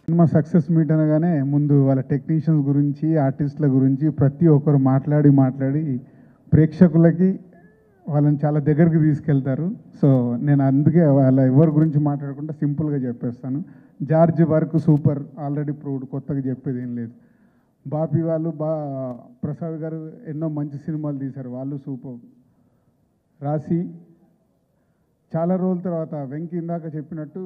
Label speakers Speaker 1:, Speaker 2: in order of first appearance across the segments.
Speaker 1: Cinema success meet అనగానే ముందు వాళ్ళ టెక్నీషియన్స్ గురించి ఆర్టిస్టుల గురించి ప్రతి ఒక్కరు మాట్లాడి ప్రేక్షకులకి వాళ్ళని చాలా దగ్గరికి తీసుకెళ్తారు. సో నేను అందుకే వాళ్ళ ఎవరి గురించి మాట్లాడకుండా సింపుల్గా చెప్పేస్తాను. George work super, already proved, కొత్తగా చెప్పేది ఏం లేదు. బాపి వాళ్ళు ప్రసాద్ గారు ఎన్నో మంచి సినిమాలు తీశారు, వాళ్ళు సూపర్. రాశి చాలా రోజుల తర్వాత వెంకీ ఇందాక చెప్పినట్టు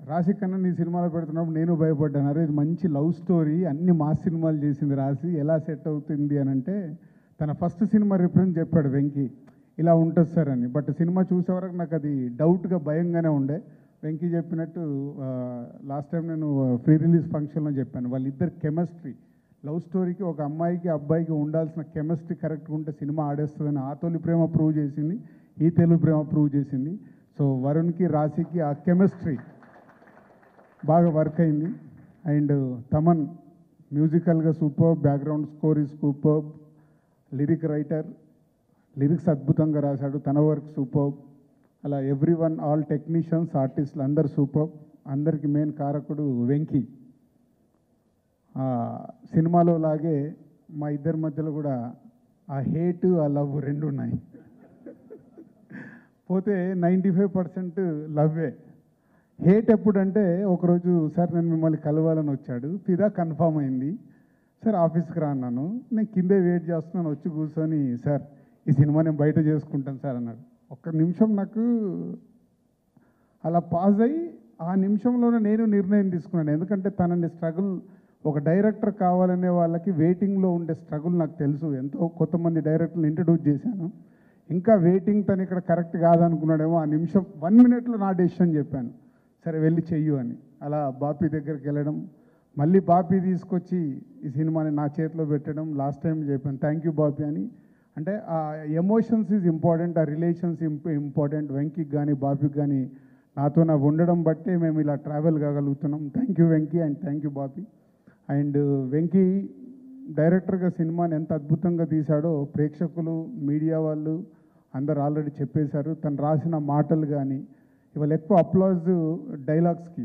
Speaker 1: రాశి కన్నా నీ సినిమాలో పెడుతున్నప్పుడు నేను భయపడ్డాను. అరే ఇది మంచి లవ్ స్టోరీ, అన్ని మాస్ సినిమాలు చేసింది రాశి, ఎలా సెట్ అవుతుంది అని అంటే తన ఫస్ట్ సినిమా రిఫరెన్స్ చెప్పాడు వెంకీ, ఇలా ఉంటుంది సార్ అని. బట్ సినిమా చూసే వరకు నాకు అది డౌట్గా భయంగానే ఉండే. వెంకీ చెప్పినట్టు లాస్ట్ టైం నేను ఫ్రీ రిలీజ్ ఫంక్షన్లో చెప్పాను, వాళ్ళిద్దరు కెమిస్ట్రీ, లవ్ స్టోరీకి ఒక అమ్మాయికి అబ్బాయికి ఉండాల్సిన కెమిస్ట్రీ కరెక్ట్గా ఉంటే సినిమా ఆడేస్తుందని ఆ తొలి ప్రేమ ప్రూవ్ చేసింది, ఈ తెలుగు ప్రేమ ప్రూవ్ చేసింది. సో వరుణ్కి రాశికి ఆ కెమిస్ట్రీ బాగా వర్క్ అయింది. అండ్ తమన్ మ్యూజికల్గా super, background score is super, lyric writer, lyrics అద్భుతంగా రాశాడు, తన వర్క్ సూపర్. అలా ఎవ్రీ వన్, ఆల్ టెక్నీషియన్స్, ఆర్టిస్టులు అందరు సూపర్. అందరికీ మెయిన్ కారకుడు వెంకీ. సినిమాలో లాగే మా ఇద్దరి మధ్యలో కూడా ఆ హేట్ ఆ లవ్ రెండు ఉన్నాయి. పోతే 95% లవ్వే. హేట్ ఎప్పుడంటే ఒకరోజు సార్ నేను మిమ్మల్ని కలవాలని వచ్చాడు, ఫిదా కన్ఫామ్ అయింది, సార్ ఆఫీస్కి రా అన్నాను, నేను కిందే వెయిట్ చేస్తున్నాను, వచ్చి కూర్చొని సార్ ఈ సినిమా నేను బయట చేసుకుంటాను సార్ అన్నాడు. ఒక్క నిమిషం నాకు అలా పాజ్ అయ్యి ఆ నిమిషంలోనే నేను నిర్ణయం తీసుకున్నాను. ఎందుకంటే తనని స్ట్రగుల్, ఒక డైరెక్టర్ కావాలనే వాళ్ళకి వెయిటింగ్లో ఉండే స్ట్రగుల్ నాకు తెలుసు. ఎంతో కొంతమంది డైరెక్టర్లు ఇంట్రడ్యూస్ చేశాను, ఇంకా వెయిటింగ్ తను ఇక్కడ కరెక్ట్ కాదనుకున్నాడేమో. ఆ నిమిషం 1 minute నా డెసిషన్ చెప్పాను, సరే వెళ్ళి చెయ్యు అని. అలా బాపీ దగ్గరికి వెళ్ళడం, మళ్ళీ బాపీ తీసుకొచ్చి ఈ సినిమాని నా చేతిలో పెట్టడం. లాస్ట్ టైం చెప్పాను థ్యాంక్ యూ బాపీ అని. అంటే ఆ ఎమోషన్స్ ఈజ్ ఇంపార్టెంట్, ఆ రిలేషన్స్ ఇంపార్టెంట్. వెంకీకి కానీ బాపీకి కానీ నాతో నాకు ఉండడం బట్టే మేము ఇలా ట్రావెల్ కాగలుగుతున్నాం. Thank you Venky and thank you Bapi. And Venky డైరెక్టర్గా సినిమాని ఎంత అద్భుతంగా తీశాడో ప్రేక్షకులు, మీడియా వాళ్ళు అందరు ఆల్రెడీ చెప్పేశారు. తను రాసిన మాటలు కానీ ఇవాళ ఎక్కువ అప్లాజ్ డైలాగ్స్కి,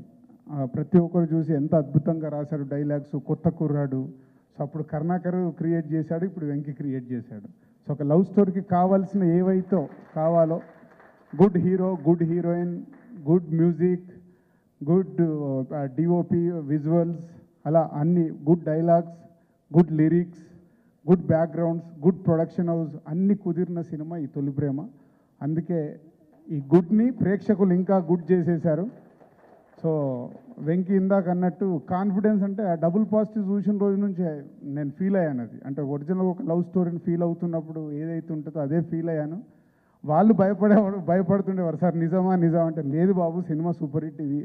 Speaker 1: ప్రతి ఒక్కరు చూసి ఎంత అద్భుతంగా రాశారు డైలాగ్స్. కొత్త కుర్రాడు, సో అప్పుడు కరుణాకర్ క్రియేట్ చేశాడు, ఇప్పుడు వెంకీ క్రియేట్ చేశాడు. సో ఒక లవ్ స్టోరీకి కావాల్సిన ఏవైతే కావాలో, good hero, good heroine, good music, good DOP, visuals, అలా అన్ని good dialogues, good lyrics, good backgrounds, good production house, అన్ని కుదిరిన సినిమా ఈ తొలి ప్రేమ. అందుకే ఈ గుడ్ని ప్రేక్షకులు ఇంకా గుడ్ చేసేశారు. సో వెంకీ ఇందాక అన్నట్టు కాన్ఫిడెన్స్ అంటే ఆ డబుల్ పాజిటివ్ చూసిన రోజు నుంచి నేను ఫీల్ అయ్యాను. అది అంటే ఒరిజినల్ ఒక లవ్ స్టోరీని ఫీల్ అవుతున్నప్పుడు ఏదైతే ఉంటుందో అదే ఫీల్ అయ్యాను. వాళ్ళు భయపడుతుండేవారు, సార్ నిజమా అంటే లేదు బాబు సినిమా సూపర్ హిట్. ఇది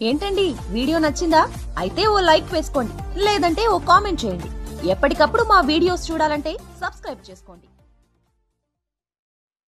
Speaker 2: ఏంటండి వీడియో నచ్చిందా? అయితే ఓ లైక్ వేసుకోండి, లేదంటే ఓ కామెంట్ చేయండి. ఎప్పటికప్పుడు మా వీడియోస్ చూడాలంటే సబ్స్క్రైబ్ చేసుకోండి.